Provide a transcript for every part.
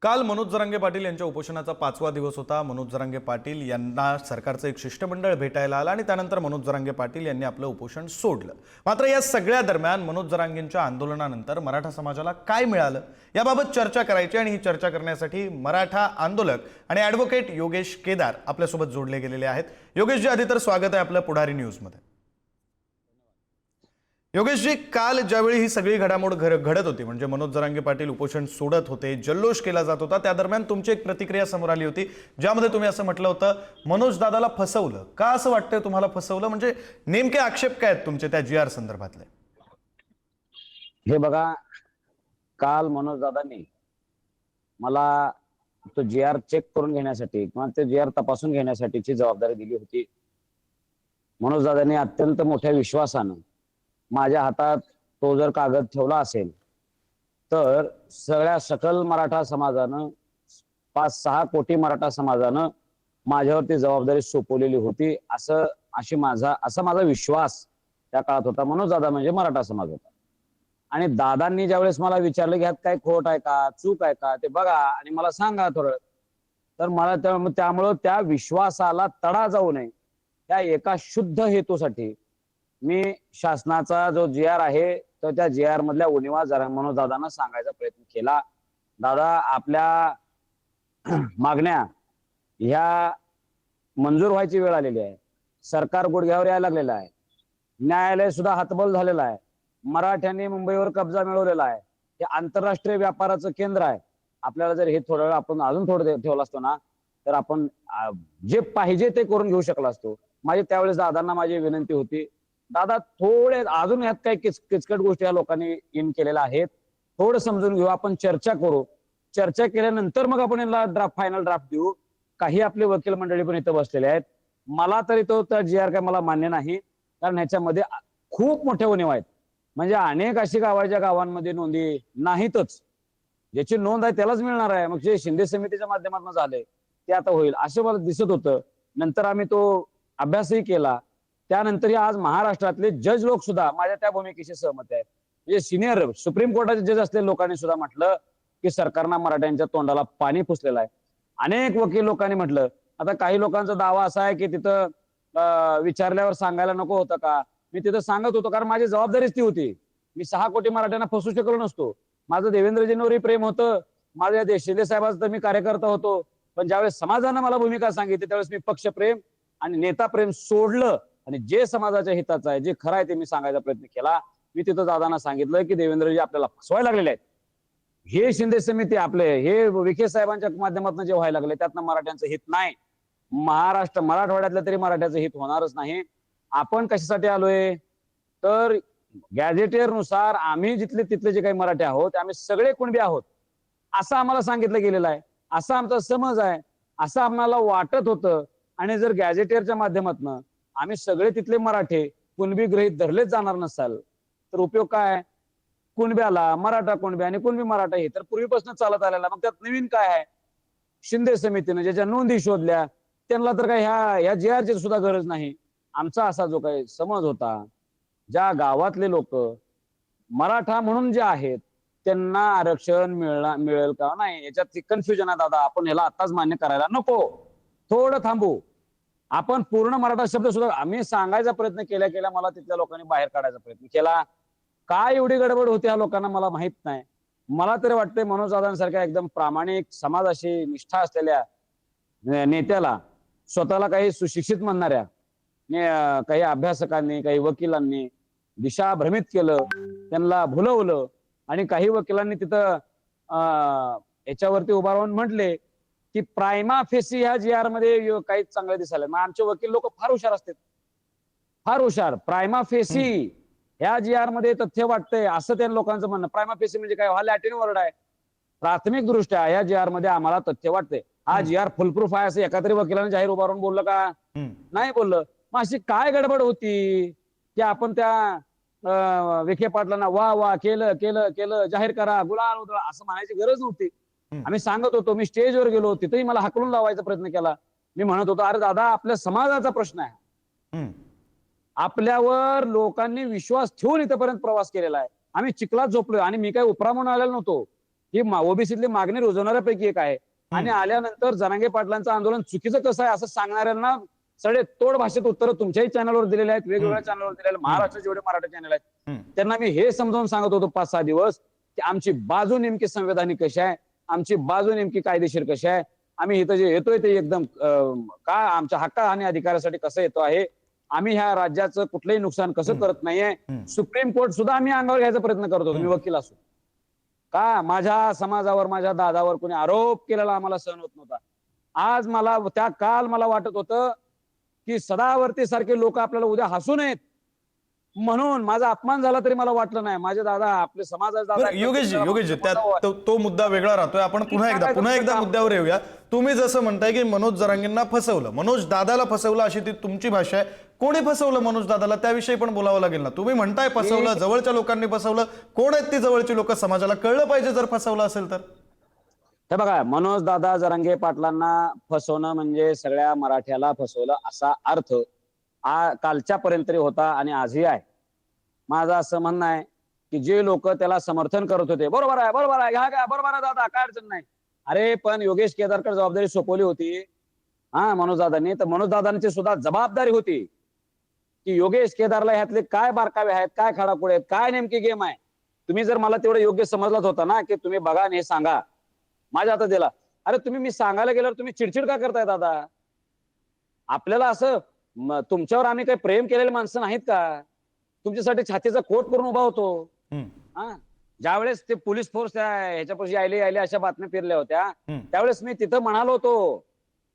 काल मनोज जरांगे पाटील यांच्या उपोषणाचा 5वा दिवस होता। मनोज जरांगे पाटील यांना सरकारचं एक शिष्टमंडळ भेटायला आलं आणि त्यानंतर मनोज जरांगे पाटील यांनी आपलं उपोषण सोडलं। मात्र या सगळ्या दरम्यान मनोज जरांगेंच्या आंदोलनानंतर मराठा समाजाला काय मिळालं याबाबत चर्चा करायची आणि ही चर्चा करण्यासाठी मराठा आंदोलक आणि ॲडव्होकेट योगेश केदार आपल्यासोबत जोडले गेलेले आहेत। योगेशजी, आधी तर स्वागत आहे आपलं पुढारी न्यूजमध्ये। योगेशजी, काल ज्यावेळी ही सगळी घडामोड घडत होती, म्हणजे मनोज जरांगे पाटील उपोषण सोडत होते, जल्लोष केला जात होता, त्या दरम्यान तुमची एक प्रतिक्रिया समोर आली होती ज्यामध्ये तुम्ही असं म्हटलं होतं, मनोज दादाला फसवलं। का असं वाटतंय तुम्हाला फसवलं? म्हणजे नेमके आक्षेप काय आहेत तुमचे त्या जीआर संदर्भातले? हे बघा, काल मनोज दादांनी मला तो जीआर चेक करून घेण्यासाठी किंवा ते जीआर तपासून घेण्यासाठीची जबाबदारी दिली होती। मनोज दादांनी अत्यंत मोठ्या विश्वासानं माझ्या हातात तो जर कागद ठेवला असेल तर सगळ्या सकल मराठा समाजानं 5-6 कोटी मराठा समाजानं माझ्यावरती जबाबदारी सोपवलेली होती, असा माझा विश्वास त्या काळात होता। मनोज दादा म्हणजे मराठा समाज होता आणि दादांनी ज्यावेळेस मला विचारलं की ह्यात काय खोट आहे का, चूक आहे का, ते बघा आणि मला सांगा थोडं, तर मला त्यामुळं त्या विश्वासाला तडा जाऊ नये त्या एका शुद्ध हेतूसाठी मी शासनाचा जो जीआर आहे तर त्या जीआर मधल्या उणिवा जरा मनोज दादांना सांगायचा प्रयत्न केला। दादा, आपल्या मागण्या ह्या मंजूर व्हायची वेळ आलेली आहे, सरकार गुडघ्यावर यायला लागलेलं आहे, न्यायालय सुद्धा हातबल झालेलं आहे, मराठ्यांनी मुंबईवर कब्जा मिळवलेला आहे, हे आंतरराष्ट्रीय व्यापाराचं केंद्र आहे। आपल्याला जर हे थोडं आपण अजून थोडं ठेवलं असतो ना तर आपण जे पाहिजे ते करून घेऊ शकलो असतो। माझी त्यावेळेस दादांना माझी विनंती होती, दादा थोडे अजून यात काही किचकट गोष्टी या लोकांनी इन केलेल्या आहेत, थोडं समजून घेऊ, आपण चर्चा करू, चर्चा केल्यानंतर मग आपण याला फायनल ड्राफ्ट देऊ। काही आपले वकील मंडळी पण इथं बसलेले आहेत, मला तरी तो तर जीआर काय मला मान्य नाही, कारण ह्याच्यामध्ये खूप मोठे उणीवा आहेत। म्हणजे अनेक अशी गावाच्या गावांमध्ये नोंदी नाहीतच, ज्याची नोंद आहे त्यालाच मिळणार आहे, मग जे शिंदे समितीच्या माध्यमातून झाले ते आता होईल असं मला दिसत होतं। नंतर आम्ही तो अभ्यासही केला, त्यानंतर आज महाराष्ट्रातले जज लोक सुद्धा माझ्या त्या भूमिकेशी सहमत आहेत। म्हणजे सिनियर सुप्रीम कोर्टाचे जज असलेल्या लोकांनी सुद्धा म्हटलं की सरकारनं मराठ्यांच्या तोंडाला पाणी पुसलेलं आहे। अनेक वकील लोकांनी म्हटलं, आता काही लोकांचा दावा असा आहे की तिथं विचारल्यावर सांगायला नको होतं का, मी तिथं सांगत होतो कारण माझी जबाबदारीच ती होती। मी 6 कोटी मराठ्यांना फसवू शकलो नसतो, माझं देवेंद्रजींवरही प्रेम होतं, माझ्या शिंदे साहेबांचा तर मी कार्यकर्ता होतो, पण ज्यावेळेस समाजानं मला भूमिका सांगितली त्यावेळेस मी पक्षप्रेम आणि नेता प्रेम सोडलं आणि जे समाजाच्या हिताचं आहे, जे खरं आहे ते मी सांगायचा प्रयत्न केला। मी तिथं दादांना सांगितलं की देवेंद्रजी आपल्याला फसवायला लागलेले आहेत, हे शिंदे समिती आपले हे विखे साहेबांच्या माध्यमातून जे व्हायला लागले त्यातनं मराठ्यांचं हित नाही, मराठवाड्यातलं तरी मराठ्याचं हित होणारच नाही। आपण कशासाठी आलोय तर गॅझेटियर नुसार आम्ही तिथले जे काही मराठी आहोत आम्ही सगळे कुणबी आहोत असं आम्हाला सांगितलं गेलेलं आहे, असा आमचा समज आहे, असं आम्हाला वाटत होतं। आणि जर गॅझेटियरच्या माध्यमातून आम्ही सगळे तिथले मराठे कुणबी गृहीत धरलेच जाणार नसाल तर उपयोग काय? कुणब्याला मराठा कुणबी आणि कुणबी मराठा हे तर पूर्वीपासून चालत आलेला, मग त्यात नवीन काय आहे? शिंदे समितीने ज्याच्या नोंदी शोधल्या त्यांना तर काय ह्या जीआरची सुद्धा गरज नाही। आमचा असा जो काही समज होता, ज्या गावातले लोक मराठा म्हणून जे आहेत त्यांना आरक्षण मिळेल का नाही याच्यात कन्फ्युजन आहे दादा, आपण ह्याला आताच मान्य करायला नको, थोडं थांबू। आपण पूर्ण मराठा शब्द सुद्धा आम्ही सांगायचा प्रयत्न केल्या मला तिथल्या लोकांनी बाहेर काढायचा प्रयत्न केला। काय एवढी गडबड होती ह्या लोकांना मला माहित नाही। मला तरी वाटतंय मनोज दादांसारख्या एकदम प्रामाणिक समाजाशी निष्ठा असलेल्या नेत्याला स्वतःला काही सुशिक्षित म्हणणाऱ्या काही अभ्यासकांनी काही वकिलांनी दिशाभ्रमित केलं, त्यांना भुलवलं आणि काही वकिलांनी तिथं याच्यावरती उभा राहून म्हटले की प्रायमा फेसी ह्या जीआर मध्ये काहीच चांगलं दिसायला। मग आमचे वकील लोक फार हुशार असतात, फार हुशार। प्रायमा फेसी ह्या जीआर मध्ये तथ्य वाटतंय असं त्या लोकांचं म्हणणं। प्रायमा फेसी म्हणजे काय? हा लॅटिन वर्ड आहे। प्राथमिक दृष्ट्या या जीआर मध्ये आम्हाला तथ्य वाटतंय, हा जीआर फुलप्रूफ आहे असं एका तरी वकिलाने जाहीर उभा राहून बोललं का? नाही बोललं। मग अशी काय गडबड होती की आपण त्या विखे पाटलांना वा वा केलं केलं केलं जाहीर करा गुलाल उधळा असं म्हणायची गरज नव्हती। आम्ही सांगत होतो, मी स्टेजवर गेलो तिथेही मला हाकलून लावायचा प्रयत्न केला। मी म्हणत होतो, अरे दादा आपल्या समाजाचा प्रश्न आहे, आपल्यावर लोकांनी विश्वास ठेवून इथपर्यंत प्रवास केलेला आहे, आम्ही चिखलात झोपलोय आणि मी काही उपरा म्हणून आलेलो नव्हतो, ही ओबीसीतली मागणी रुजवणाऱ्यापैकी एक आहे. आणि आल्यानंतर जरांगे पाटलांचं आंदोलन चुकीचं कसं आहे असं सांगणाऱ्यांना सगळे तोड भाषेत उत्तर तुमच्याही चॅनलवर दिलेले आहेत, वेगवेगळ्या चॅनलवर दिलेले, महाराष्ट्राचे जेवढे मराठी चॅनल आहेत त्यांना मी हे समजावून सांगत होतो 5-6 दिवस की आमची बाजू नेमकी संवैधानिक कशी आहे, आमची बाजू नेमकी कायदेशीर कशी आहे, आम्ही इथं जे येतोय ते एकदम का आमच्या हक्का आणि अधिकारासाठी कसं येतो आहे, आम्ही ह्या राज्याचं कुठलंही नुकसान कसं करत नाहीये. सुप्रीम कोर्ट सुद्धा आम्ही अंगावर घ्यायचा प्रयत्न करत होतो, मी वकील असो. का माझ्या समाजावर, माझ्या दादावर कोणी आरोप केलेला आम्हाला सहन होत नव्हता. आज मला काल मला वाटत होतं की सदावर्ती सारखे लोक आपल्याला उद्या हसू नयेत म्हणून माझा अपमान झाला तरी मला वाटलं नाही. माझे दादा आपले समाजाचे दादा. योगेशजी त्यात तो मुद्दा वेगळा राहतोय. आपण पुन्हा एकदा मुद्द्यावर येऊया. तुम्ही जसं म्हणताय की मनोज जरांगेंना फसवलं, मनोज दादाला फसवलं अशी ती तुमची भाषा आहे. कोणी फसवलं मनोज दादाला त्याविषयी पण बोलावं लागेल ना. तुम्ही म्हणताय फसवलं, जवळच्या लोकांनी फसवलं. कोण आहेत ती जवळची लोक? समाजाला कळलं पाहिजे जर फसवलं असेल तर. हे बघा, मनोज दादा जरांगे पाटलांना फसवणं म्हणजे सगळ्या मराठ्याला फसवलं असा अर्थ कालच्या पर्यंत तरी होता आणि आजही आहे. माझं असं म्हणणं आहे की जे लोक त्याला समर्थन करत होते, बरोबर आहे घ्या बरोबर आहे दादा, काय अडचण नाही. अरे पण योगेश केदारकर जबाबदारी सोपवली होती मनोज दादांनी. तर मनोज दादांची सुद्धा जबाबदारी होती की योगेश केदारला ह्यातले काय बारकावे आहेत, काय खडाखोडे आहेत, काय नेमकी गेम आहे. तुम्ही जर मला तेवढं योग्य समजलाच होता ना की तुम्ही बघा आणि हे सांगा, माझ्या हातात दिला. अरे तुम्ही मी सांगायला गेल्यावर तुम्ही चिडचिड का करताय दादा? आपल्याला असं तुमच्यावर आम्ही काही प्रेम केलेले माणसं नाहीत का? तुमच्यासाठी छातीचा कोट करून उभा होतो. ज्यावेळेस ते पोलीस फोर्स ह्याच्यापाशी आले अशा बातम्या फिरल्या होत्या, त्यावेळेस मी तिथं म्हणालो होतो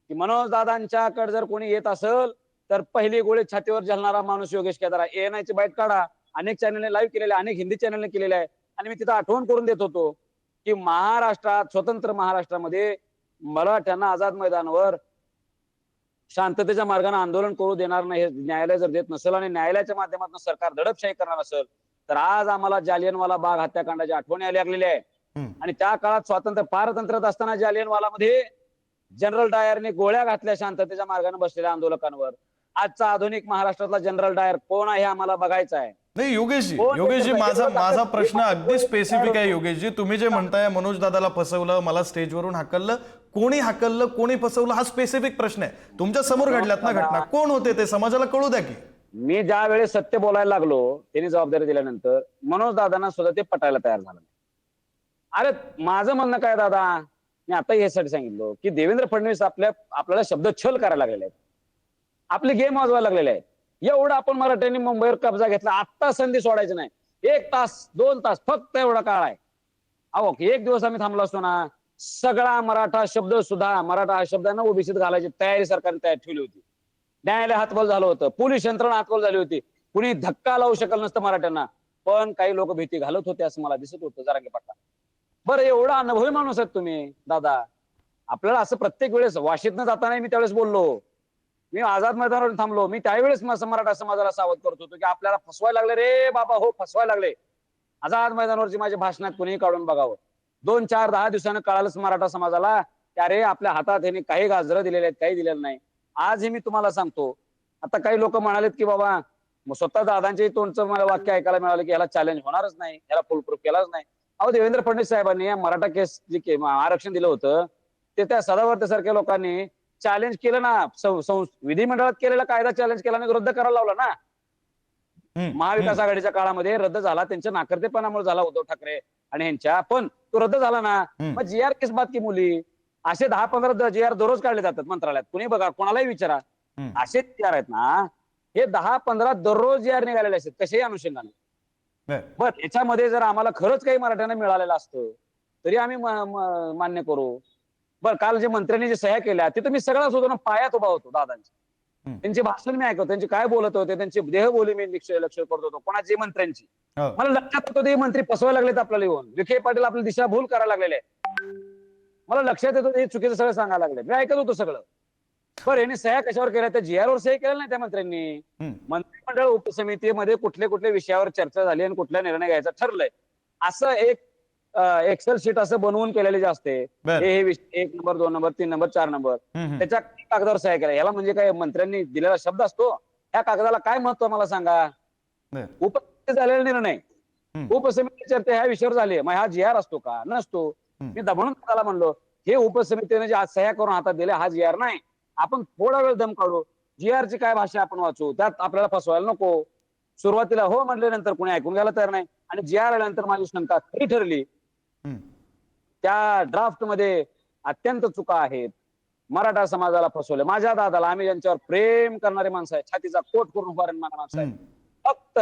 की मनोज दादांच्याकडे जर कोणी येत असेल तर पहिली गोळी छातीवर झेलणारा माणूस योगेश केदार आहे. ANI बाईट काढा, अनेक चॅनलने लाईव्ह केलेले, अनेक हिंदी चॅनलने केलेले आहे. आणि मी तिथं आठवण करून देत होतो की महाराष्ट्रात, स्वतंत्र महाराष्ट्रामध्ये मराठ्यांना आझाद मैदानावर शांततेच्या मार्गाने आंदोलन करू देणार नाही हे न्यायालय जर देत नसेल आणि न्यायालयाच्या माध्यमातून सरकार दडपशाही करणार असेल तर आज आम्हाला जालियनवाला बाग हत्याकांडाची आठवण यायला लागलेली आहे. आणि त्या काळात स्वातंत्र्य पारतंत्र्यात असताना जालियनवाला मध्ये जनरल डायरने गोळ्या घातल्या शांततेच्या मार्गाने बसलेल्या आंदोलकांवर. आजचा आधुनिक महाराष्ट्रातला जनरल डायर कोण आहे आम्हाला बघायचं आहे. नाही योगेशजी माझा प्रश्न अगदी स्पेसिफिक आहे. योगेशजी तुम्ही जे म्हणताय मनोज दादाला फसवलं, मला स्टेजवरून हाकललं, कोणी फसवलं हा स्पेसिफिक प्रश्न आहे. तुमच्या समोर घडल्यात ना घटना, कोण होते ते समाजाला कळू द्या की. मी ज्या वेळेस सत्य बोलायला लागलो त्यांनी जबाबदारी दिल्यानंतर मनोज दादांना सुद्धा ते पटायला तयार झालं. अरे माझं म्हणणं काय दादा, मी आता यासाठी सांगितलं की देवेंद्र फडणवीस आपल्याला शब्द छल करायला लागलेले आहेत, आपले गेम वाजवायला लागलेले आहेत. एवढं आपण मराठ्यांनी मुंबईवर कब्जा घेतला, आत्ता संधी सोडायची नाही. 1 तास 2 तास फक्त एवढा काळ आहे. अहो एक दिवस आम्ही थांबलो असतो ना, सगळा मराठा शब्द सुद्धा, मराठा हा शब्दांना ओबीसीत घालायची तयारी सरकारने तयार ठेवली होती. न्यायालय हातबल झालं होतं, पोलीस यंत्रणा हातबल झाली होती, कुणी धक्का लावू शकल नसतं मराठ्यांना. पण काही लोक भीती घालत होते असं मला दिसत होतं जरांगे पाटला. बरं एवढा अनुभवी माणूस आहेत तुम्ही दादा, आपल्याला असं प्रत्येक वेळेस वाशीतनं जाताना मी त्यावेळेस बोललो, मी आझाद मैदानावर थांबलो, मी त्यावेळेस मराठा समाजाला सावध करत होतो की आपल्याला फसवायला लागले रे बाबा, हो फसवायला लागले. आझाद मैदानावरची माझ्या भाषणात कुणीही काढून बघावं. 2, 4, 10 दिवसानं कळालंच मराठा समाजाला की अरे आपल्या हातात ह्यांनी काही गाजरं दिलेले आहेत, काही दिलेलं नाही. आज हे मी तुम्हाला सांगतो. आता काही लोक म्हणालेत की बाबा स्वतः दादांच्या तोंडचं मला वाक्य ऐकायला मिळालं की याला चॅलेंज होणारच नाही, याला फुल प्रूफ केलाच नाही. अहो देवेंद्र फडणवीस साहेबांनी मराठा केस जे आरक्षण दिलं होतं ते त्या सदावर्ते सारख्या लोकांनी चॅलेंज केलं ना, विधिमंडळात केलेला कायदा चॅलेंज केला आणि रद्द करायला लावला ना. महाविकास आघाडीच्या काळामध्ये रद्द झाला, त्यांच्या नाकर्तेपणामुळे झाला उद्धव ठाकरे आणि यांच्या, पण तो रद्द झाला ना. मग GR किस बात की मुली, असे 10-15 GR दररोज काढले जातात मंत्रालयात. कुणी बघा, कोणालाही विचारा, असे GR आहेत ना, हे 10-15 दररोज GR निघालेले असतात कशाही अनुषंगाने. बर याच्यामध्ये जर आम्हाला खरंच काही मराठ्यांना मिळालेलं असतं तरी आम्ही मान्य करू. बर काल जे मंत्र्यांनी जे सह्या केल्या तिथं मी सगळाच होतो ना, पायात उभा होतो दादांची. त्यांचे भाषण मी ऐकतो, त्यांचे काय बोलत होते, त्यांची देहबोली मी लक्ष करत होतो. कोणाची मंत्र्यांची मला लक्षात होतं ते मंत्री फसवायला लागलेत आपल्याला येऊन. विखे पाटील आपली दिशाभूल करायला लागलेले आहे. मला लक्षात येतं हे चुकीचं सगळं सांगायला लागले, मी ऐकत होतो सगळं. बरं यांनी सह्या कशावर केल्या? त्या GR वर सह्या केल्या नाही त्या मंत्र्यांनी. मंत्रिमंडळ उपसमितीमध्ये कुठल्या विषयावर चर्चा झाली आणि कुठला निर्णय घ्यायचा ठरलंय असं एक एक्सेल शीट असं बनवून केलेले जे असते, हे 1 नंबर 2 नंबर 3 नंबर 4 नंबर त्याच्या कागदावर सह्या केल्या. याला म्हणजे काय मंत्र्यांनी दिलेला शब्द असतो? ह्या कागदाला काय महत्व मला सांगा. उपसमिती झालेला निर्णय, उपसमिती चर्चा ह्या विषयावर झाली, मग हा GR असतो का? नसतो. मी म्हणून त्याला म्हणलो, हे उपसमितीने जे आज सह्या करून हातात दिले हा जी आर नाही, आपण थोडा वेळ दम काढू, जी आर ची काय भाषा आपण वाचू, त्यात आपल्याला फसवायला नको. सुरुवातीला हो म्हटल्यानंतर कोणी ऐकून घ्यायला तयार नाही, आणि जी आर आल्यानंतर माझी शंका खरी ठरली. त्या ड्राफ्ट मध्ये अत्यंत चुका आहेत. मराठा समाजाला फसवले. माझ्या दादाला, आम्ही ज्यांच्यावर प्रेम करणारे माणसं आहेत, छातीचा कोट करून उभा राहणारे माणसं आहेत, फक्त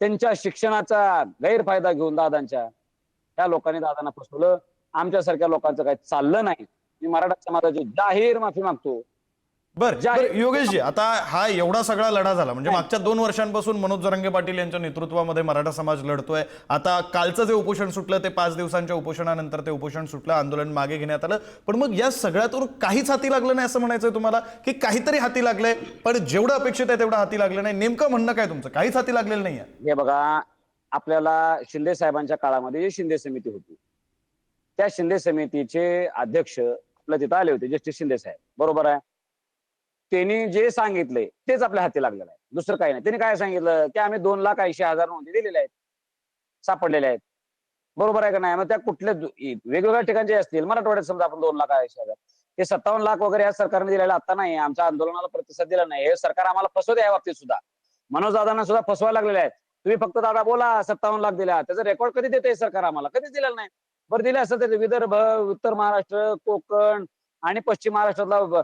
त्यांच्या शिक्षणाचा गैरफायदा घेऊन दादांच्या त्या लोकांनी दादांना फसवलं. आमच्यासारख्या लोकांचं काही चाललं नाही. मी मराठा समाजाची जाहीर माफी मागतो. बरं योगेशजी, आता हा एवढा सगळा लढा झाला, म्हणजे मागच्या 2 वर्षांपासून मनोज जरांगे पाटील यांच्या नेतृत्वामध्ये मराठा समाज लढतोय. आता कालचं जे उपोषण सुटलं ते 5 दिवसांच्या उपोषणानंतर ते उपोषण सुटलं, आंदोलन मागे घेण्यात आलं. पण मग या सगळ्यातून काहीच हाती लागलं नाही असं म्हणायचंय तुम्हाला, की काहीतरी हाती लागलंय पण जेवढं अपेक्षित आहे तेवढं हाती लागलं नाही? नेमकं म्हणणं काय तुमचं? काहीच हाती लागलेलं नाहीये? हे बघा, आपल्याला शिंदे साहेबांच्या काळामध्ये जी शिंदे समिती होती, त्या शिंदे समितीचे अध्यक्ष आपल्या तिथं आले होते, जस्टिस शिंदे साहेब, बरोबर आहे. त्यांनी जे सांगितलंय तेच आपल्या हाती लागलेलं आहे, दुसरं काही नाही. त्यांनी काय सांगितलं की आम्ही 2,80,000 नोंदी दिलेल्या आहेत, सापडलेल्या आहेत, बरोबर आहे का नाही? मग त्या कुठल्या वेगवेगळ्या ठिकाणचे असतील, मराठवाड्यात समजा आपण 2,80,000, ते 57 लाख वगैरे या सरकारने दिलेलं आता नाही, आमच्या आंदोलनाला प्रतिसाद दिला नाही, हे सरकार आम्हाला फसवते. या बाबतीत सुद्धा मनोज दादांना सुद्धा फसवायला लागलेले आहेत. तुम्ही फक्त दादा बोला 57 लाख दिल्या, त्याचा रेकॉर्ड कधी देते सरकार? आम्हाला कधीच दिलेलं नाही. बरं दिले असं तर विदर्भ, उत्तर महाराष्ट्र, कोकण आणि पश्चिम महाराष्ट्रातला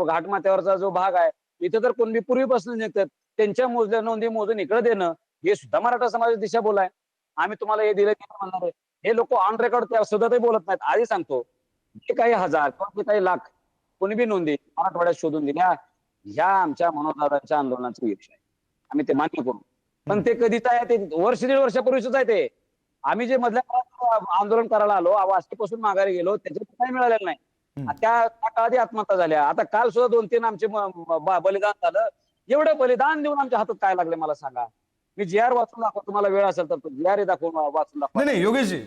घाटमाथ्यावरचा जो भाग आहे, इथं तर कुणबी पूर्वीपासून निघतात, त्यांच्या मोजल्या नोंदी मोजून इकडे देणं, हे सुद्धा मराठा समाजाची दिशा बोलाय. आम्ही तुम्हाला हे दिलं म्हणणार आहे, हे लोक ऑन रेकॉर्ड त्या सुद्धा ते बोलत नाहीत. आधी सांगतो, जे काही हजार किंवा जे काही लाख कुणबी नोंदी मराठवाड्यात शोधून दिल्या, ह्या आमच्या मनोजदादांच्या आंदोलनाचं यश आहे, आम्ही ते मान्य करू. पण ते कधीच आहे, ते वर्ष 1.5 वर्षापूर्वीच आहे. ते आम्ही जे मधल्या काळात आंदोलन करायला आलो, वाशीपासून माघारी गेलो, त्याच्यात काही मिळालेलं नाही. त्या काळात आत्महत्या झाल्या. आता काल सुद्धा 2-3 आमचे बलिदान झालं. एवढं बलिदान देऊन आमच्या हातात काय लागले मला सांगा? मी जी आर वाचून दाखवतो, तुम्हाला वेळ असेल तर जी आर दाखवून वाचून दाखवा. नाही योगेशजी,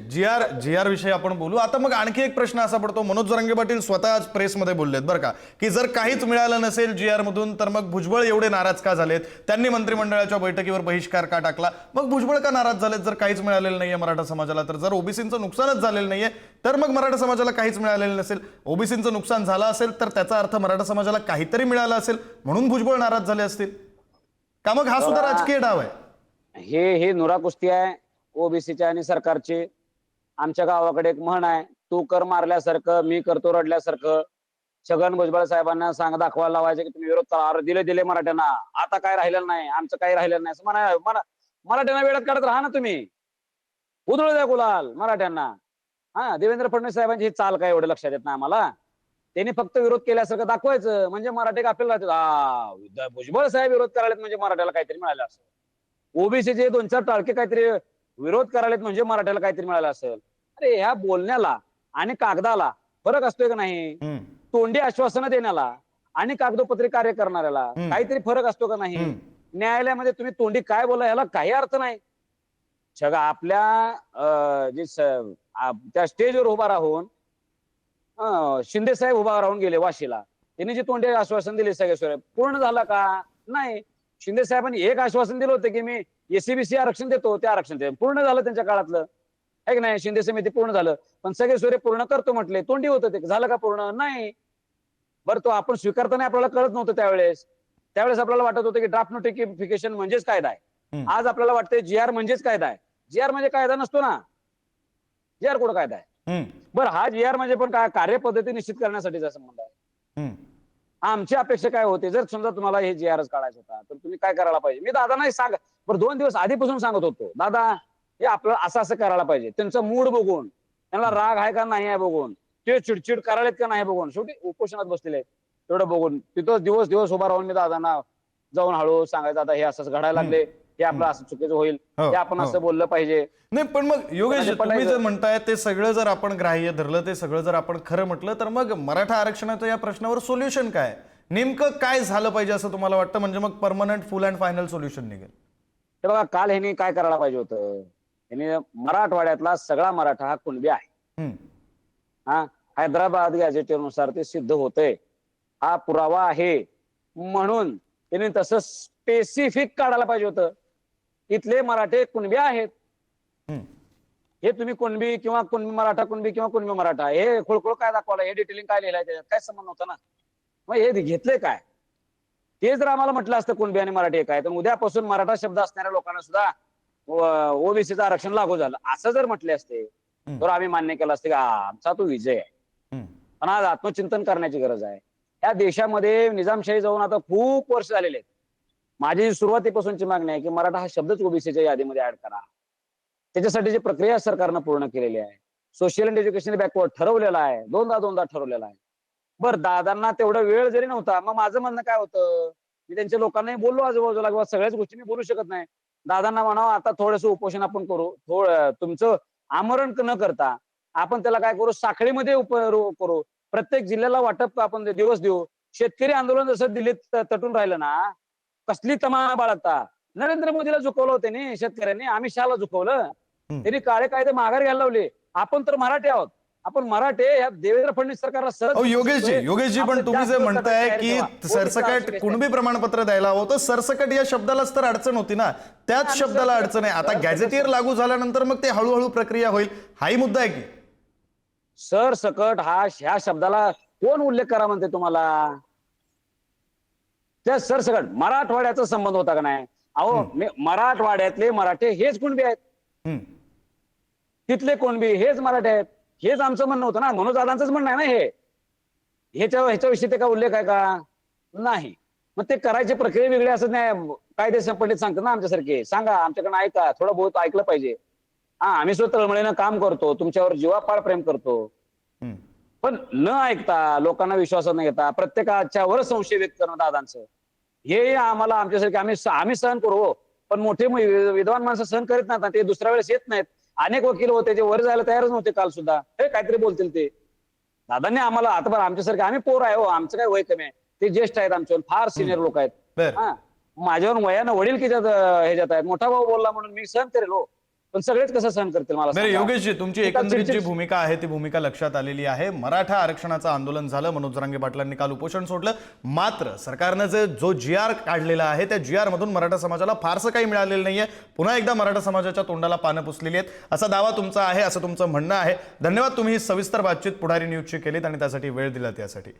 जी आर विषयी आपण बोलू. आता मग आणखी एक प्रश्न असा पडतो, मनोज जरांगे पाटील स्वतः आज प्रेसमध्ये बोललेत बरं का, की जर काहीच मिळालं नसेल जी आर मधून तर मग भुजबळ एवढे नाराज का झालेत? त्यांनी मंत्रिमंडळाच्या बैठकीवर बहिष्कार का टाकला? मग भुजबळ का नाराज झालेत जर काहीच मिळालेलं नाहीये मराठा समाजाला? तर जर ओबीसींचं नुकसानच झालेलं नाहीये तर मग मराठा समाजाला काहीच मिळालेलं नसेल. ओबीसींचं नुकसान झालं असेल तर त्याचा अर्थ मराठा समाजाला काहीतरी मिळालं असेल, म्हणून भुजबळ नाराज झाले असतील का? मग हा सुद्धा राजकीय डाव आहे? हे नुरा कुस्ती आहे ओबीसीच्या आणि सरकारची. आमच्या गावाकडे एक म्हण आहे, तू कर मारल्यासारखं मी करतो रडल्यासारखं. छगन भुजबळ साहेबांना दाखवायला लावायचे की तुम्ही विरोध करा, दिले मराठ्यांना, आता काय राहिलेलं नाही, आमचं काही राहिलेलं नाही असं मराठ्यांना वेळात काढत राहा ना तुम्ही, उधळू द्या गुलाल मराठ्यांना. हा, देवेंद्र फडणवीस साहेबांची ही चाल काय एवढं लक्षात येत नाही आम्हाला. त्यांनी फक्त विरोध केल्यासारखं दाखवायचं, म्हणजे मराठे गाफील राहतात. भुजबळ साहेब विरोध करायला म्हणजे मराठ्याला काहीतरी मिळालं असं. ओबीसीचे 2-4 टाळके काहीतरी विरोध करायलेत म्हणजे मराठ्याला काहीतरी मिळालं असेल. अरे ह्या बोलण्याला आणि कागदाला फरक असतोय का नाही? तोंडी आश्वासनं देण्याला आणि कागदोपत्री कार्य करणाऱ्याला काहीतरी फरक असतो का नाही? न्यायालयामध्ये तुम्ही तोंडी काय बोला याला काही अर्थ नाही. आपल्या त्या स्टेजवर उभा राहून शिंदे साहेब उभा राहून गेले वाशीला, त्यांनी जे तोंडी आश्वासन दिले सगळे पूर्ण झालं का? नाही. शिंदे साहेबांनी एक आश्वासन दिलं होतं की मी एससीबीसी आरक्षण देतो, ते आरक्षण पूर्ण झालं त्यांच्या काळातलं आहे की नाही? शिंदे समिती पूर्ण झालं, पण सगळे सोयरे पूर्ण करतो म्हटले, तोंडी होतं ते, झालं का पूर्ण? नाही. बरं, तो आपण स्वीकारताना आपल्याला कळत नव्हतं त्यावेळेस आपल्याला वाटत होतं की ड्राफ्ट नोटिफिकेशन म्हणजेच कायदा आहे. आज आपल्याला वाटतंय जी आर म्हणजेच कायदा आहे. जी आर म्हणजे कायदा नसतो ना, जी आर कुठं कायदा आहे? बरं, हा जी आर म्हणजे पण काय कार्यपद्धती निश्चित करण्यासाठीचा संबंध आहे. आमची अपेक्षा काय होते, जर समजा तुम्हाला हे जी आरच काढायचं होता तर तुम्ही काय करायला पाहिजे? मी दादा नाही बरं 2 दिवस आधीपासून सांगत होतो, दादा हे आपल्याला असं करायला पाहिजे. त्यांचा मूड बघून, त्यांना राग आहे का नाही आहे बघून, ते चिडचिड करायलेत का नाही बघून, शेवटी उपोषणात बसलेले आहेत तेवढं बघून तिथं दिवस उभा राहून मी दादांना जाऊन हळू सांगायचं, आता हे असंच घडायला लागले, हे आपलं असं चुकीचं होईल, हे आपण असं बोललं पाहिजे. नाही, पण मग योगेश तुम्ही जे म्हणताय ते सगळं जर आपण ग्राह्य धरलं, ते सगळं जर आपण खरं म्हटलं तर मग मराठा आरक्षणाच्या या प्रश्नावर सोल्युशन काय? नेमकं काय झालं पाहिजे असं तुम्हाला वाटतं, म्हणजे मग permanent full and final solution निघेल? हे बघा, काल ह्यांनी काय करायला पाहिजे होतं, ह्यांनी मराठवाड्यातला सगळा मराठा हा कुणबी आहे, हा हैदराबाद गॅझेटनुसार ते सिद्ध होतंय, हा पुरावा आहे, म्हणून त्यांनी तसं स्पेसिफिक काढायला पाहिजे होतं, इथले मराठे कुणबी आहेत, हे तुम्ही कुणबी किंवा कुणबी मराठा कुणबी किंवा कुणबी मराठा हे खोळखोळ काय दाखवला, हे डिटेलिंग काय लिहिलंय त्याच्यात, काय संबंध नव्हता ना. मग हे घेतलंय काय, ते जर आम्हाला म्हटलं असतं कुणबी आणि मराठी काय, तर उद्यापासून मराठा शब्द असणाऱ्या लोकांना सुद्धा ओबीसीचं आरक्षण लागू झालं असं जर म्हटले असते तर आम्ही मान्य केलं असते की आमचा तो विजय आहे. पण आज आत्मचिंतन करण्याची गरज आहे. या देशामध्ये निजामशाही जाऊन आता खूप वर्ष झालेले आहेत. माझी सुरुवातीपासूनची मागणी आहे की मराठा हा शब्दच ओबीसीच्या यादीमध्ये ऍड करा. त्याच्यासाठी जी प्रक्रिया सरकारनं पूर्ण केलेली आहे, सोशल अँड एज्युकेशन बॅकवर्ड ठरवलेला आहे, दोनदा ठरवलेला आहे. बरं, दादांना तेवढा वेळ जरी नव्हता, मग माझं म्हणणं काय होतं, मी त्यांच्या लोकांनाही बोललो आजूबाजूला किंवा सगळ्याच गोष्टी मी बोलू शकत नाही. दादांना म्हणावं आता थोडंसं उपोषण आपण करू, तुमचं आमरण न करता आपण त्याला काय करू, साखळीमध्ये करू, प्रत्येक जिल्ह्याला वाटप आपण दिवस देऊ. शेतकरी आंदोलन जसं दिल्लीत तटून राहिलं ना, कसली तमाना बाळगता. नरेंद्र मोदीला झुकवलं होते नि शेतकऱ्यांनी, अमित शहाला झुकवलं, त्यांनी काळे कायदे माघार घ्यायला लावले. आपण तर मराठी आहोत, आपण मराठे या देवेंद्र फडणवीस सरकारला सहज. योगेशजी पण तुम्ही जे म्हणताय की सरसकट कुणबी प्रमाणपत्र द्यायला हवं, तर सरसकट या शब्दालाच तर अडचण होती ना, त्याच शब्दाला अडचण आहे. आता गॅझेटियर लागू झाल्यानंतर मग ते हळूहळू प्रक्रिया होईल, हाही मुद्दा आहे की. सरसकट ह्या शब्दाला कोण उल्लेख करा म्हणते तुम्हाला? त्या सरसकट मराठवाड्याचा संबंध होता का नाही? अहो, मराठवाड्यातले मराठे हेच कुणबी आहेत, तिथले कुणबी हेच मराठे आहेत, हेच आमचं म्हणणं होतं ना. मनोज दादांचंच म्हणणं आहे ना हे. ह्याच्याविषयी ते काय उल्लेख आहे का? नाही. मग ते करायची प्रक्रिया वेगळी असत नाही. कायदे पंडित सांगतात ना आमच्यासारखे, सांगा आमच्याकडनं ऐका, थोडं बहुत ऐकलं पाहिजे. आम्ही स्वतः तळमळीनं काम करतो, तुमच्यावर जीवापाड प्रेम करतो, पण न ऐकता, लोकांना विश्वासात न घेता, प्रत्येकाच्यावर संशय व्यक्त करणं दादांचं, हे आम्हाला आमच्यासारखे आम्ही सहन करू. पण मोठे विद्वान माणसं सहन करीत नाहीत, ते दुसऱ्या वेळेस येत नाहीत. अनेक वकील होते जे वर जायला तयारच नव्हते काल सुद्धा, हे काहीतरी बोलतील ते. दादांनी आम्हाला, आता बरं आमच्यासारखे आम्ही पोर आहे हो, आमचं काय वय कमी आहे, ते ज्येष्ठ आहेत, आमच्यावर फार सिनियर लोक आहेत. माझ्यावर वयानं वडील की ह्याच्यात आहेत. मोठा भाऊ बोलला म्हणून मी सहन करेल हो, पण सगळेच कसं सहन करतील मला? योगेशजी, तुमची एकंदरीत जी भूमिका आहे ती भूमिका लक्षात आलेली आहे. मराठा आरक्षणाचं आंदोलन झालं, मनोज जरांगे पाटलांनी काल उपोषण सोडलं. मात्र सरकारनं जो GR काढलेला आहे त्या GR मधून मराठा समाजाला फारसं काही मिळालेलं नाहीये. पुन्हा एकदा मराठा समाजाच्या तोंडाला पानं पुसलेली आहेत असा दावा तुमचा आहे, असं तुमचं म्हणणं आहे. धन्यवाद, तुम्ही ही सविस्तर बातचीत पुढारी न्यूजची केलीत आणि त्यासाठी वेळ दिलात यासाठी.